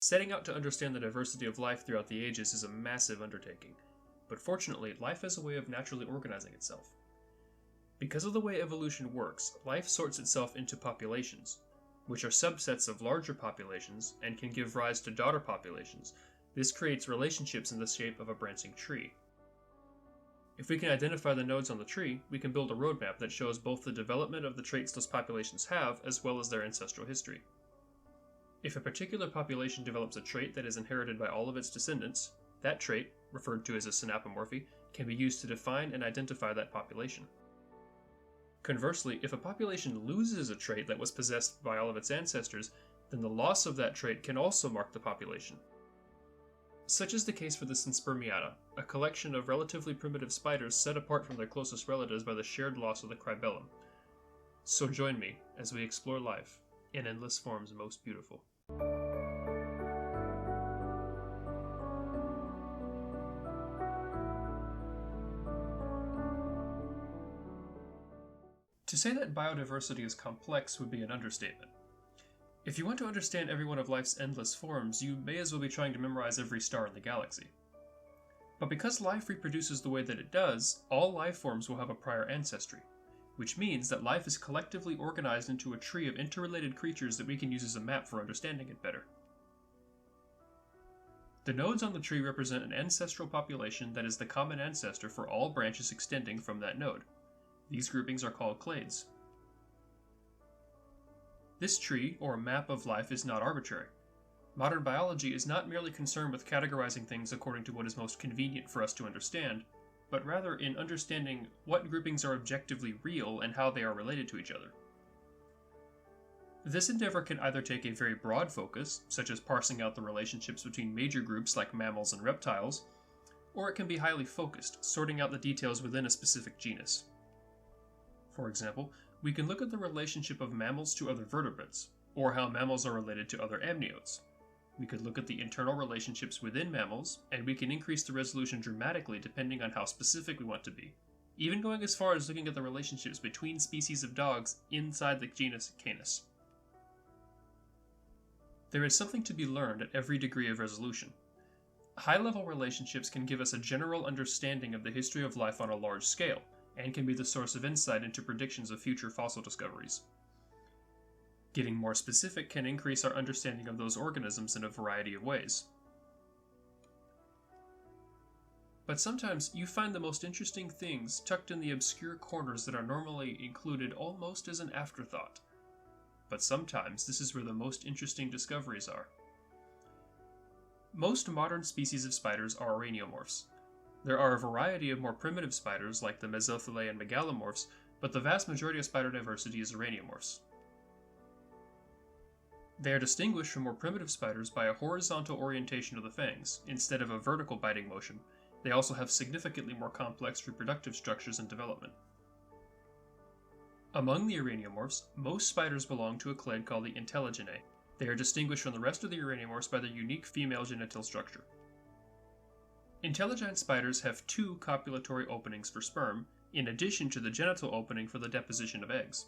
Setting out to understand the diversity of life throughout the ages is a massive undertaking, but fortunately, life has a way of naturally organizing itself. Because of the way evolution works, life sorts itself into populations, which are subsets of larger populations and can give rise to daughter populations. This creates relationships in the shape of a branching tree. If we can identify the nodes on the tree, we can build a roadmap that shows both the development of the traits those populations have as well as their ancestral history. If a particular population develops a trait that is inherited by all of its descendants, that trait, referred to as a synapomorphy, can be used to define and identify that population. Conversely, if a population loses a trait that was possessed by all of its ancestors, then the loss of that trait can also mark the population. Such is the case for the Synspermiata, a collection of relatively primitive spiders set apart from their closest relatives by the shared loss of the cribellum. So join me as we explore life in endless forms most beautiful. To say that biodiversity is complex would be an understatement. If you want to understand every one of life's endless forms, you may as well be trying to memorize every star in the galaxy. But because life reproduces the way that it does, all life forms will have a prior ancestry, which means that life is collectively organized into a tree of interrelated creatures that we can use as a map for understanding it better. The nodes on the tree represent an ancestral population that is the common ancestor for all branches extending from that node. These groupings are called clades. This tree, or map of life, is not arbitrary. Modern biology is not merely concerned with categorizing things according to what is most convenient for us to understand, but rather in understanding what groupings are objectively real and how they are related to each other. This endeavor can either take a very broad focus, such as parsing out the relationships between major groups like mammals and reptiles, or it can be highly focused, sorting out the details within a specific genus. For example, we can look at the relationship of mammals to other vertebrates, or how mammals are related to other amniotes. We could look at the internal relationships within mammals, and we can increase the resolution dramatically depending on how specific we want to be, even going as far as looking at the relationships between species of dogs inside the genus Canis. There is something to be learned at every degree of resolution. High-level relationships can give us a general understanding of the history of life on a large scale, and can be the source of insight into predictions of future fossil discoveries. Getting more specific can increase our understanding of those organisms in a variety of ways. But sometimes you find the most interesting things tucked in the obscure corners that are normally included almost as an afterthought. But sometimes this is where the most interesting discoveries are. Most modern species of spiders are araneomorphs. There are a variety of more primitive spiders like the Mesothelea and megalomorphs, but the vast majority of spider diversity is araneomorphs. They are distinguished from more primitive spiders by a horizontal orientation of the fangs, instead of a vertical biting motion. They also have significantly more complex reproductive structures and development. Among the araneomorphs, most spiders belong to a clade called the Haplogyne. They are distinguished from the rest of the araneomorphs by their unique female genital structure. Haplogyne spiders have two copulatory openings for sperm, in addition to the genital opening for the deposition of eggs.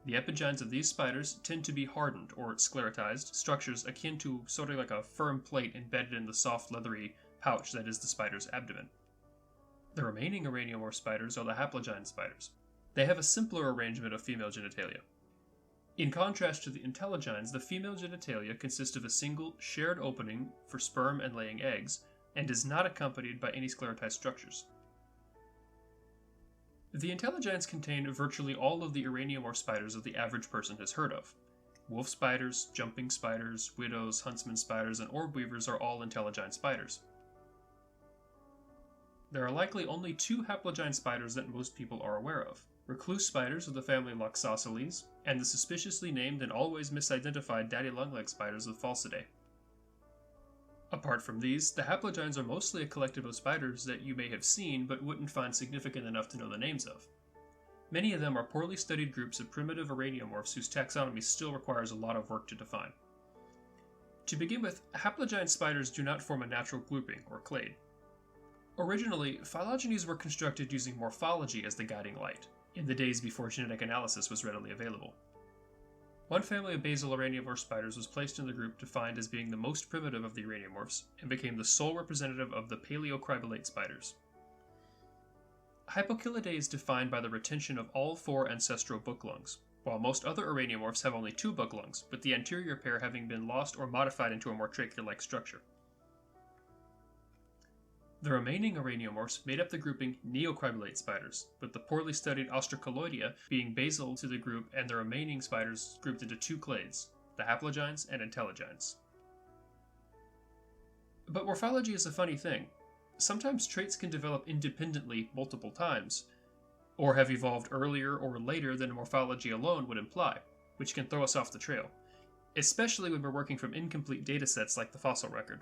The epigynes of these spiders tend to be hardened or sclerotized structures akin to sort of like a firm plate embedded in the soft leathery pouch that is the spider's abdomen. The remaining araneomorph spiders are the Haplogyne spiders. They have a simpler arrangement of female genitalia. In contrast to the Haplogynes, the female genitalia consist of a single shared opening for sperm and laying eggs, and is not accompanied by any sclerotized structures. The Haplogynes contain virtually all of the araneomorph spiders that the average person has heard of. Wolf spiders, jumping spiders, widows, huntsman spiders, and orb weavers are all Haplogyne spiders. There are likely only two Haplogyne spiders that most people are aware of: recluse spiders of the family Loxosceles, and the suspiciously named and always misidentified daddy longleg spiders of Phalcidae. Apart from these, the Haplogynes are mostly a collective of spiders that you may have seen but wouldn't find significant enough to know the names of. Many of them are poorly studied groups of primitive araneomorphs whose taxonomy still requires a lot of work to define. To begin with, Haplogyne spiders do not form a natural grouping, or clade. Originally, phylogenies were constructed using morphology as the guiding light, in the days before genetic analysis was readily available. One family of basal araneomorph spiders was placed in the group defined as being the most primitive of the araneomorphs and became the sole representative of the paleocribolate spiders. Hypochilidae is defined by the retention of all 4 ancestral book lungs, while most other araneomorphs have only 2 book lungs, with the anterior pair having been lost or modified into a more trachea-like structure. The remaining araneomorphs made up the grouping neocribolate spiders, with the poorly studied Ostracoloidea being basal to the group and the remaining spiders grouped into 2 clades, the Haplogynes and Entelogynes. But morphology is a funny thing. Sometimes traits can develop independently multiple times, or have evolved earlier or later than morphology alone would imply, which can throw us off the trail, especially when we're working from incomplete datasets like the fossil record.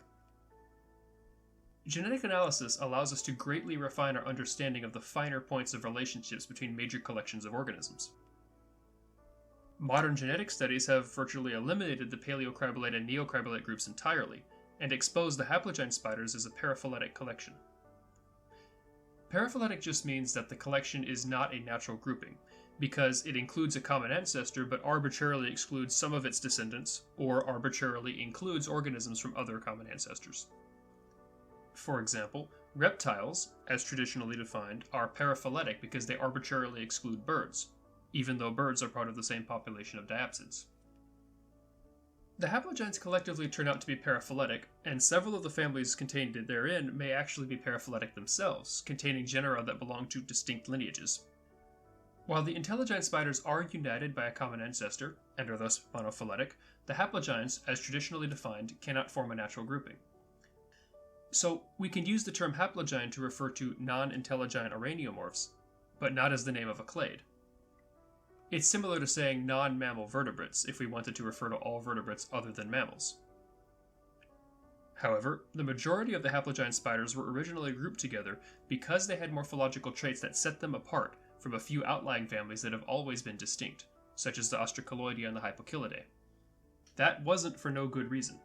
Genetic analysis allows us to greatly refine our understanding of the finer points of relationships between major collections of organisms. Modern genetic studies have virtually eliminated the paleocribolate and neocribolate groups entirely, and exposed the Haplogyne spiders as a paraphyletic collection. Paraphyletic just means that the collection is not a natural grouping, because it includes a common ancestor but arbitrarily excludes some of its descendants, or arbitrarily includes organisms from other common ancestors. For example, reptiles, as traditionally defined, are paraphyletic because they arbitrarily exclude birds, even though birds are part of the same population of diapsids. The Haplogynes collectively turn out to be paraphyletic, and several of the families contained therein may actually be paraphyletic themselves, containing genera that belong to distinct lineages. While the Entelogyne spiders are united by a common ancestor, and are thus monophyletic, the Haplogynes, as traditionally defined, cannot form a natural grouping. So, we can use the term haplogyne to refer to non-entelogyne araneomorphs, but not as the name of a clade. It's similar to saying non-mammal vertebrates if we wanted to refer to all vertebrates other than mammals. However, the majority of the Haplogyne spiders were originally grouped together because they had morphological traits that set them apart from a few outlying families that have always been distinct, such as the Ostracoloidea and the Hypochilidae. That wasn't for no good reason.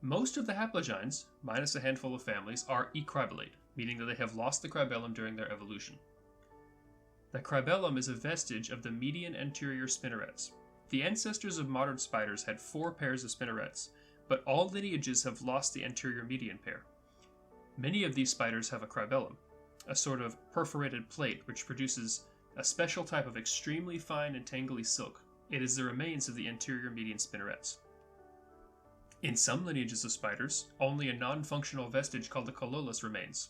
Most of the Haplogynes, minus a handful of families, are ecribolate, meaning that they have lost the cribellum during their evolution. The cribellum is a vestige of the median anterior spinnerets. The ancestors of modern spiders had 4 pairs of spinnerets, but all lineages have lost the anterior median pair. Many of these spiders have a cribellum, a sort of perforated plate which produces a special type of extremely fine and tangly silk. It is the remains of the anterior median spinnerets. In some lineages of spiders, only a non-functional vestige called the cololus remains.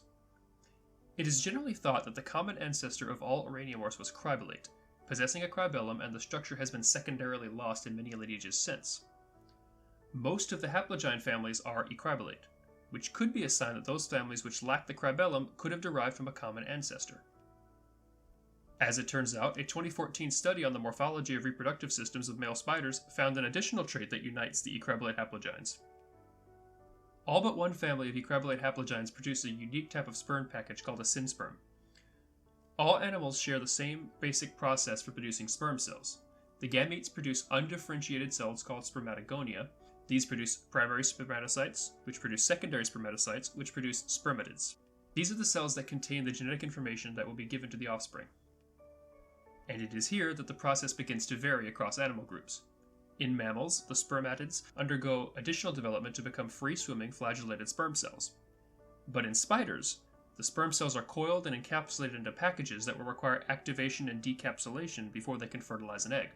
It is generally thought that the common ancestor of all araneomorphs was cribolate, possessing a cribellum, and the structure has been secondarily lost in many lineages since. Most of the Haplogyne families are ecribolate, which could be a sign that those families which lack the cribellum could have derived from a common ancestor. As it turns out, a 2014 study on the morphology of reproductive systems of male spiders found an additional trait that unites the ecribolate Haplogynes. All but one family of ecribolate Haplogynes produce a unique type of sperm package called a Synsperm. All animals share the same basic process for producing sperm cells. The gametes produce undifferentiated cells called spermatogonia. These produce primary spermatocytes, which produce secondary spermatocytes, which produce spermatids. These are the cells that contain the genetic information that will be given to the offspring. And it is here that the process begins to vary across animal groups. In mammals, the spermatids undergo additional development to become free-swimming flagellated sperm cells. But in spiders, the sperm cells are coiled and encapsulated into packages that will require activation and decapsulation before they can fertilize an egg.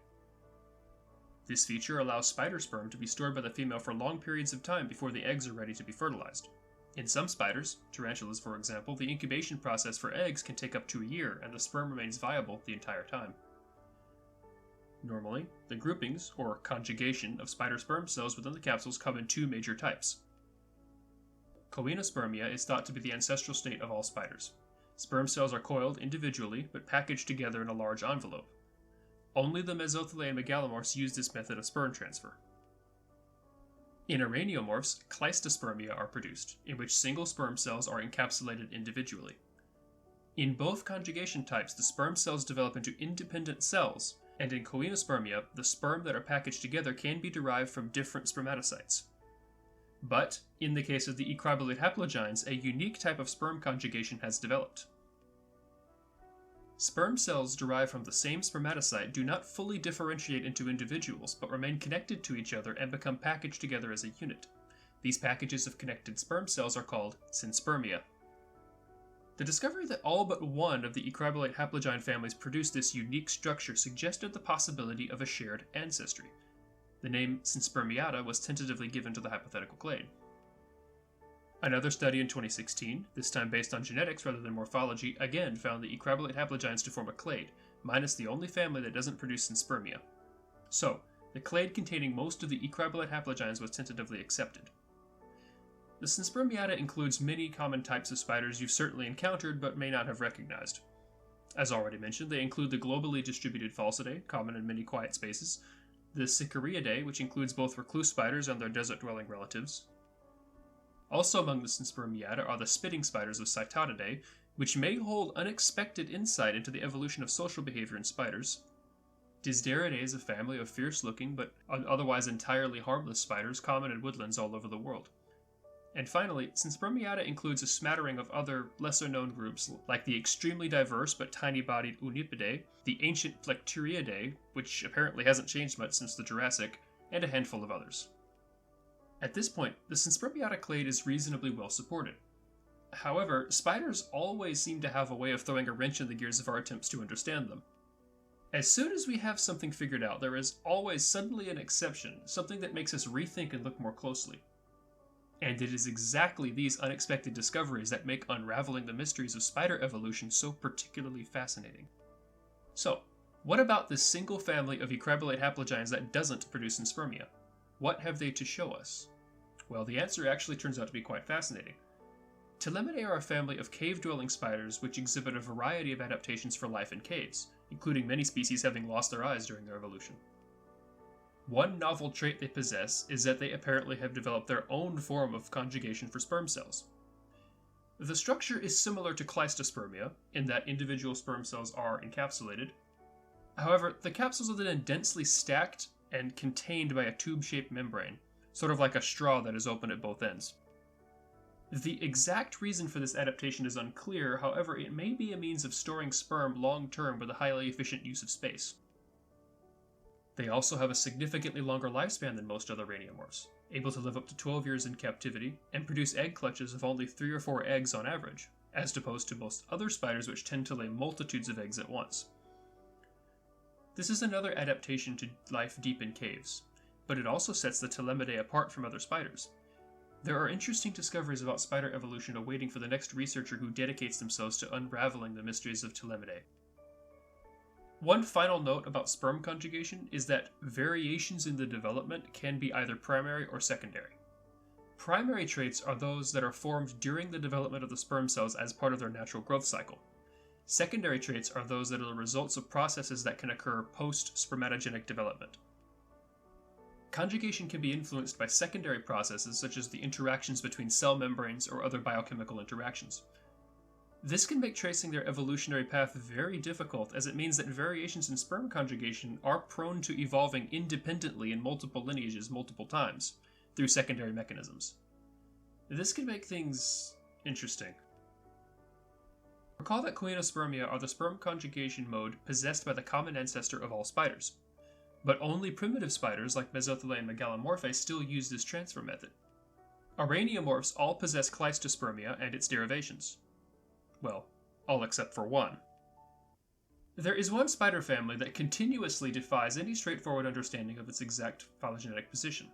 This feature allows spider sperm to be stored by the female for long periods of time before the eggs are ready to be fertilized. In some spiders, tarantulas for example, the incubation process for eggs can take up to a year and the sperm remains viable the entire time. Normally, the groupings, or conjugation, of spider sperm cells within the capsules come in 2 major types. Synspermiata is thought to be the ancestral state of all spiders. Sperm cells are coiled individually, but packaged together in a large envelope. Only the Mesothelea and megalomorphs use this method of sperm transfer. In araneomorphs, Cleistospermia are produced, in which single sperm cells are encapsulated individually. In both conjugation types, the sperm cells develop into independent cells, and in Synspermiata, the sperm that are packaged together can be derived from different spermatocytes. But, in the case of the ecribolate Haplogynes, a unique type of sperm conjugation has developed. Sperm cells derived from the same spermatocyte do not fully differentiate into individuals, but remain connected to each other and become packaged together as a unit. These packages of connected sperm cells are called Synspermia. The discovery that all but one of the ecribolate haplogyne families produced this unique structure suggested the possibility of a shared ancestry. The name Synspermiata was tentatively given to the hypothetical clade. Another study in 2016, this time based on genetics rather than morphology, again found the ecribolate haplogynes to form a clade, minus the only family that doesn't produce Synspermia. So, the clade containing most of the ecribolate haplogynes was tentatively accepted. The Synspermiata includes many common types of spiders you've certainly encountered but may not have recognized. As already mentioned, they include the globally distributed Falcidae, common in many quiet spaces, the Sicariidae, which includes both recluse spiders and their desert-dwelling relatives. Also among the Synspermiata are the spitting spiders of Cytodidae, which may hold unexpected insight into the evolution of social behavior in spiders. Dysderidae is a family of fierce-looking but otherwise entirely harmless spiders common in woodlands all over the world. And finally, Synspermiata includes a smattering of other lesser-known groups like the extremely diverse but tiny-bodied Unipidae, the ancient Plecturiidae, which apparently hasn't changed much since the Jurassic, and a handful of others. At this point, the Synspermiata clade is reasonably well supported. However, spiders always seem to have a way of throwing a wrench in the gears of our attempts to understand them. As soon as we have something figured out, there is always suddenly an exception, something that makes us rethink and look more closely. And it is exactly these unexpected discoveries that make unraveling the mysteries of spider evolution so particularly fascinating. So, what about this single family of ecribolate haplogynes that doesn't produce Synspermia? What have they to show us? Well, the answer actually turns out to be quite fascinating. Telemidae are a family of cave-dwelling spiders which exhibit a variety of adaptations for life in caves, including many species having lost their eyes during their evolution. One novel trait they possess is that they apparently have developed their own form of conjugation for sperm cells. The structure is similar to Cleistospermia, in that individual sperm cells are encapsulated. However, the capsules are then densely stacked and contained by a tube-shaped membrane, sort of like a straw that is open at both ends. The exact reason for this adaptation is unclear, however, it may be a means of storing sperm long-term with a highly efficient use of space. They also have a significantly longer lifespan than most other raniomorphs, able to live up to 12 years in captivity, and produce egg clutches of only 3 or 4 eggs on average, as opposed to most other spiders which tend to lay multitudes of eggs at once. This is another adaptation to life deep in caves, but it also sets the Telemidae apart from other spiders. There are interesting discoveries about spider evolution awaiting for the next researcher who dedicates themselves to unraveling the mysteries of Telemidae. One final note about sperm conjugation is that variations in the development can be either primary or secondary. Primary traits are those that are formed during the development of the sperm cells as part of their natural growth cycle. Secondary traits are those that are the results of processes that can occur post-spermatogenic development. Conjugation can be influenced by secondary processes such as the interactions between cell membranes or other biochemical interactions. This can make tracing their evolutionary path very difficult, as it means that variations in sperm conjugation are prone to evolving independently in multiple lineages multiple times, through secondary mechanisms. This can make things interesting. Recall that Coenospermia are the sperm conjugation mode possessed by the common ancestor of all spiders, but only primitive spiders like Mesothelea and Megalomorphae still use this transfer method. Araneomorphs all possess Cleistospermia and its derivations. Well, all except for one. There is one spider family that continuously defies any straightforward understanding of its exact phylogenetic position.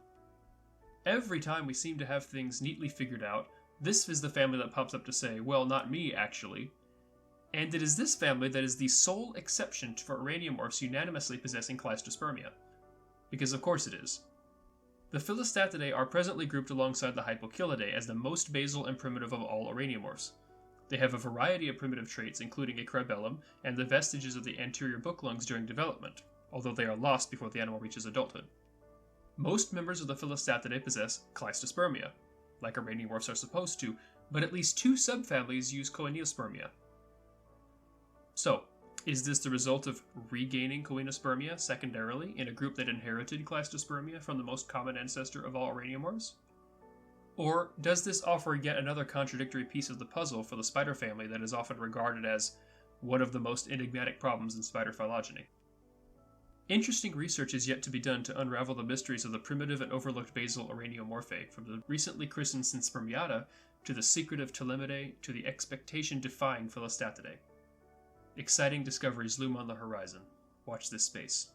Every time we seem to have things neatly figured out, this is the family that pops up to say, well, not me, actually. And it is this family that is the sole exception for araneomorphs unanimously possessing Cleistospermia. Because of course it is. The Philostatidae are presently grouped alongside the Hypochilidae as the most basal and primitive of all araneomorphs. They have a variety of primitive traits, including a cribellum and the vestiges of the anterior book lungs during development, although they are lost before the animal reaches adulthood. Most members of the Philostatidae possess Cleistospermia, like araneomorphs are supposed to, but at least 2 subfamilies use Coeneospermia. So, is this the result of regaining Coenospermia secondarily in a group that inherited Cleistospermia from the most common ancestor of all araneomorphs? Or does this offer yet another contradictory piece of the puzzle for the spider family that is often regarded as one of the most enigmatic problems in spider phylogeny. Interesting research is yet to be done to unravel the mysteries of the primitive and overlooked basal araneomorphae, from the recently christened Synspermiata to the secretive Telemidae to the expectation-defying Philostatidae. Exciting discoveries loom on the horizon. Watch this space.